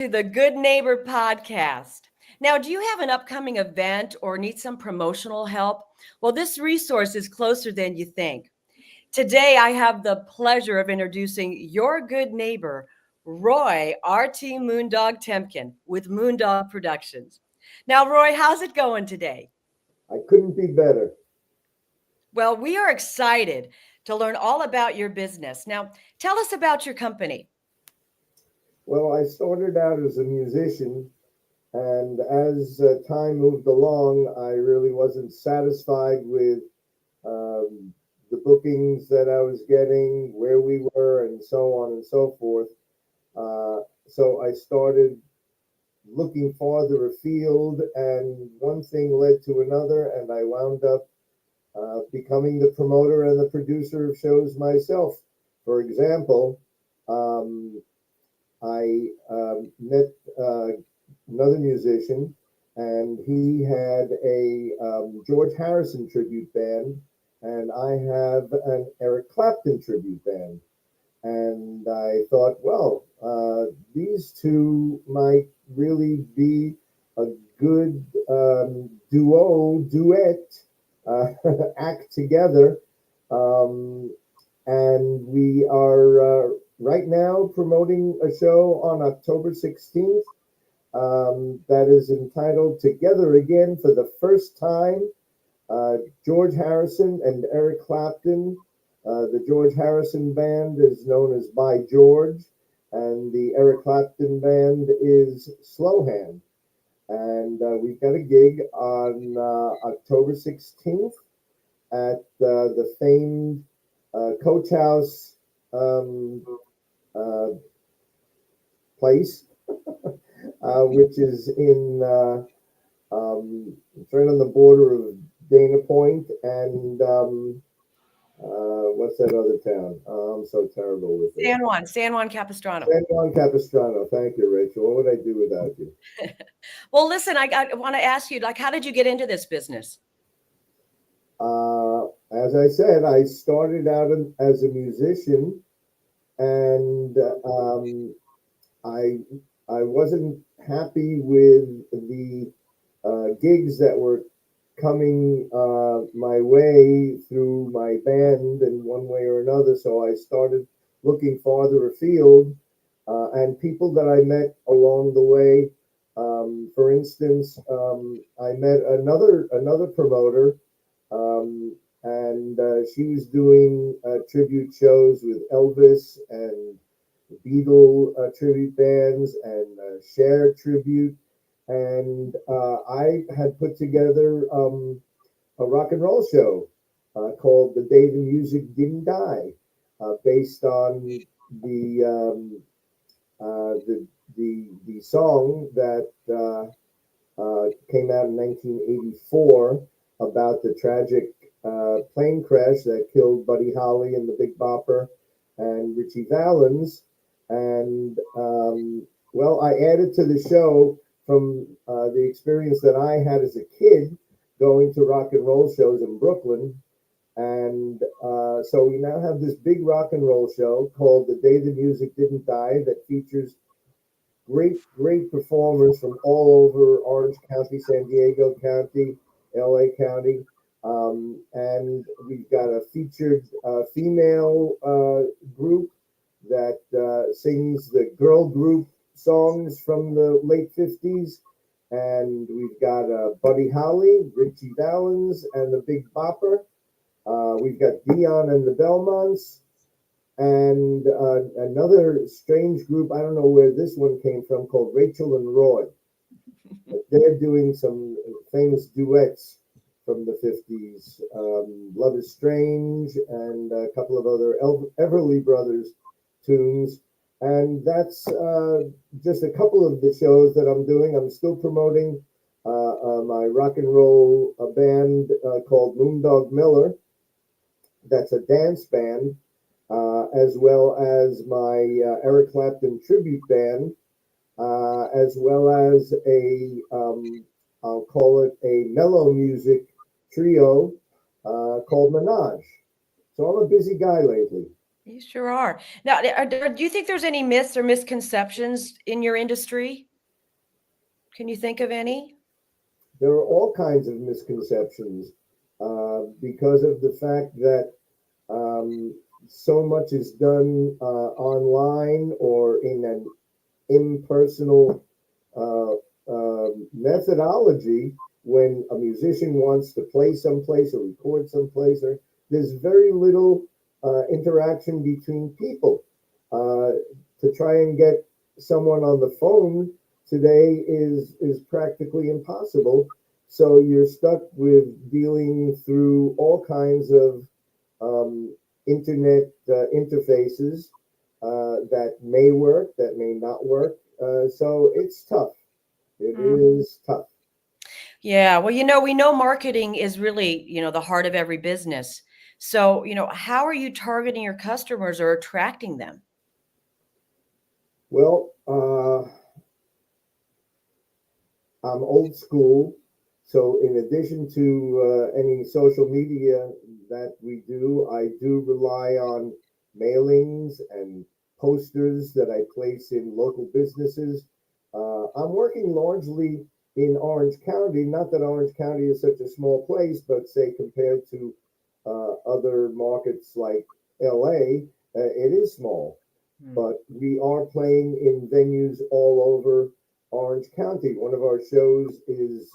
To the Good Neighbor podcast. Now, do you have an upcoming event or need some promotional help? Well, this resource is closer than you think. Today, I have the pleasure of introducing your good neighbor, Roy R.T. Moondog Temkin with Moondog Productions. Now, Roy, how's it going today? I couldn't be better. Well, we are excited to learn all about your business. Now, tell us about your company. Well, I started out as a musician, and as time moved along, I really wasn't satisfied with um, the bookings that I was getting, where we were, and so on and so forth. So I started looking farther afield, and one thing led to another, and I wound up becoming the promoter and the producer of shows myself. For example, um, I met another musician, and he had a George Harrison tribute band, and I have an Eric Clapton tribute band. And I thought, well, these two might really be a good duet, uh, act together. Um, and we are right now promoting a show on October 16th that is entitled Together Again for the First Time. George Harrison and Eric Clapton. The George Harrison band is known as By George, and the Eric Clapton band is Slow Hand. And we've got a gig on October 16th at the famed Coach House um, uh, place, which is in it's right on the border of Dana Point and what's that other town? I'm so terrible with it. San Juan Capistrano. San Juan Capistrano. Thank you, Rachel. What would I do without you? Well, listen, I want to ask you, like, how did you get into this business? As I said, I started out as a musician, and I I wasn't happy with the gigs that were coming my way through my band in one way or another. So I started looking farther afield, and people that I met along the way. For instance, I met another promoter, and she was doing tribute shows with Elvis and Beatle tribute bands and Cher tribute, and I had put together a rock and roll show called "The Day the Music Didn't Die," based on the um, the song that came out in 1984 about the tragic plane crash that killed Buddy Holly and the Big Bopper and Richie Valens. And well, I added to the show from the experience that I had as a kid going to rock and roll shows in Brooklyn. And so we now have this big rock and roll show called The Day the Music Didn't Die that features great performers from all over Orange County, San Diego County, LA County. And we've got a featured female group that sings the girl group songs from the late 50s. And we've got Buddy Holly, Richie Valens, and the Big Bopper. We've got Dion and the Belmonts, and another strange group. I don't know where this one came from, called Rachel and Roy. They're doing some famous duets from the 50s, Love is Strange, and a couple of other Everly Brothers tunes. And that's just a couple of the shows that I'm doing. I'm still promoting my rock and roll band called Moondog Miller. That's a dance band, as well as my Eric Clapton tribute band, as well as I'll call it a mellow music trio called Menage. So I'm a busy guy lately. You sure are. Now, do you think there's any myths or misconceptions in your industry? Can you think of any? There are all kinds of misconceptions because of the fact that um, so much is done online or in an impersonal uh, methodology. When a musician wants to play someplace or record someplace, or there's very little interaction between people. Uh, to try and get someone on the phone today is practically impossible. So you're stuck with dealing through all kinds of internet interfaces that may work, that may not work. So it's tough. It is tough. Yeah, well, we know marketing is really, the heart of every business. So, how are you targeting your customers or attracting them? Well, I'm old school. So, in addition to any social media that we do, I do rely on mailings and posters that I place in local businesses. I'm working largely in Orange County. Not that Orange County is such a small place, but say compared to other markets like LA, it is small. Hmm. But we are playing in venues all over Orange County. One of our shows is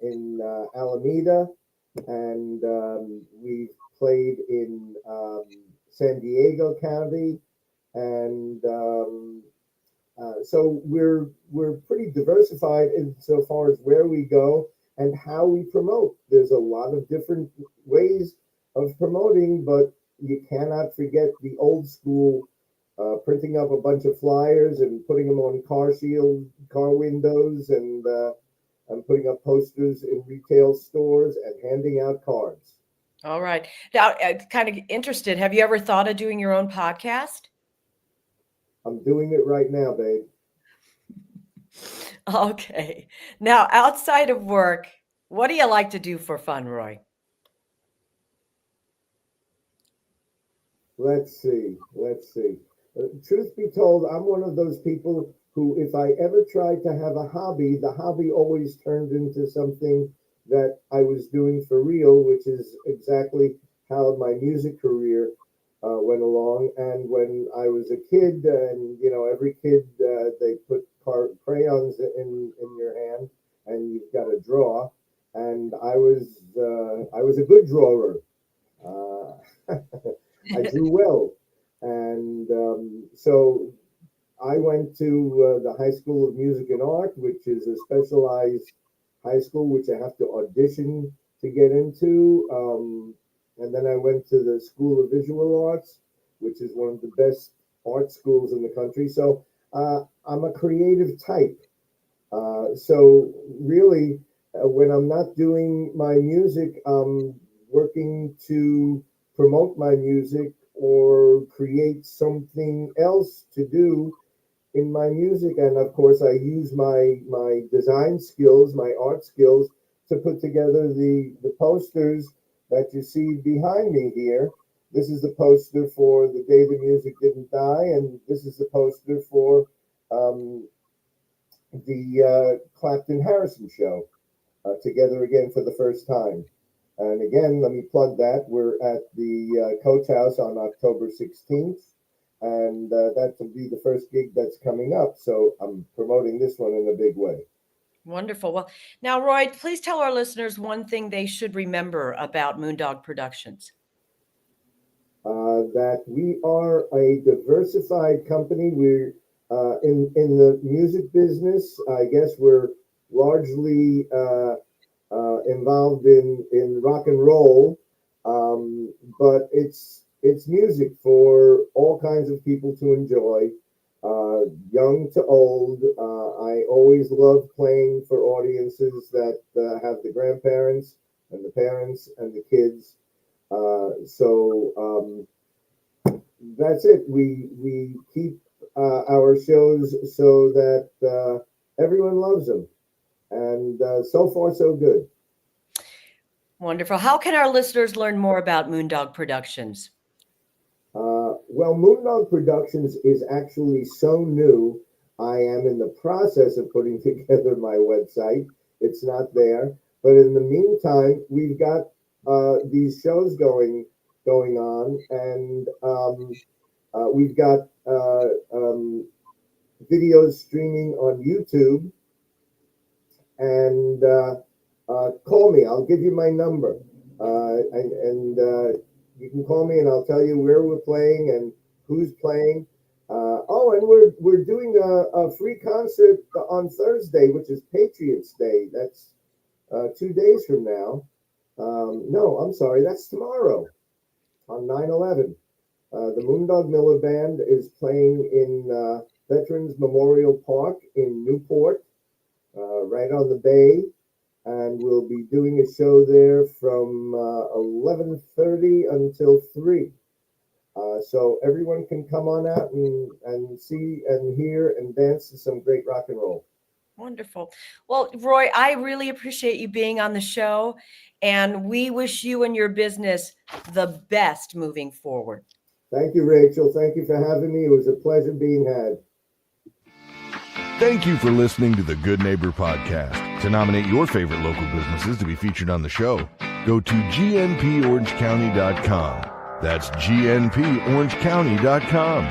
in Alameda, and we've played in San Diego County, and so we're pretty diversified in so far as where we go and how we promote. There's a lot of different ways of promoting, but you cannot forget the old school printing up a bunch of flyers and putting them on car windows, and putting up posters in retail stores and handing out cards. All right. Now, kind of interested. Have you ever thought of doing your own podcast? I'm doing it right now, babe. Okay. Now, outside of work, what do you like to do for fun, Roy? Let's see. Let's see. Truth be told, I'm one of those people who, if I ever tried to have a hobby, the hobby always turned into something that I was doing for real, which is exactly how my music career went along. And when I was a kid, and every kid, they put crayons in your hand, and you've got to draw. And I was a good drawer. Uh, I drew well, and so I went to the High School of Music and Art, which is a specialized high school which I have to audition to get into. And then I went to the School of Visual Arts, which is one of the best art schools in the country. So I'm a creative type. So really, when I'm not doing my music, I'm working to promote my music or create something else to do in my music. And of course, I use my design skills, my art skills, to put together the posters that you see behind me here. This is the poster for The Day the Music Didn't Die, and this is the poster for um, the Clapton Harrison show, together again for the first time. And again, let me plug that. We're at the Coach House on October 16th, and that will be the first gig that's coming up. So I'm promoting this one in a big way. Wonderful. Well, now, Roy, please tell our listeners one thing they should remember about Moondog Productions. That we are a diversified company. We're in the music business. I guess we're largely involved in rock and roll, but it's music for all kinds of people to enjoy, young to old. I always love playing for audiences that have the grandparents and the parents and the kids. So that's it. We keep our shows so that everyone loves them, and so far so good. Wonderful. How can our listeners learn more about Moondog Productions? Well, Moondog Productions is actually so new. I am in the process of putting together my website. It's not there, but in the meantime, we've got these shows going on, and we've got videos streaming on YouTube. And call me. I'll give you my number, and you can call me, and I'll tell you where we're playing and who's playing. Oh, and we're doing a free concert on Thursday, which is Patriots Day. That's 2 days from now. No, I'm sorry, that's tomorrow on 9/11. The Moondog Miller Band is playing in Veterans Memorial Park in Newport, right on the bay, and we'll be doing a show there from 11:30 until 3. So everyone can come on out and see and hear and dance to some great rock and roll. Wonderful. Well, Roy, I really appreciate you being on the show, and we wish you and your business the best moving forward. Thank you, Rachel. Thank you for having me. It was a pleasure being had. Thank you for listening to the Good Neighbor Podcast. To nominate your favorite local businesses to be featured on the show, go to gnporangecounty.com. That's gnporangecounty.com,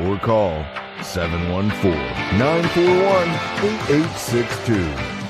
or call 714-941-8862.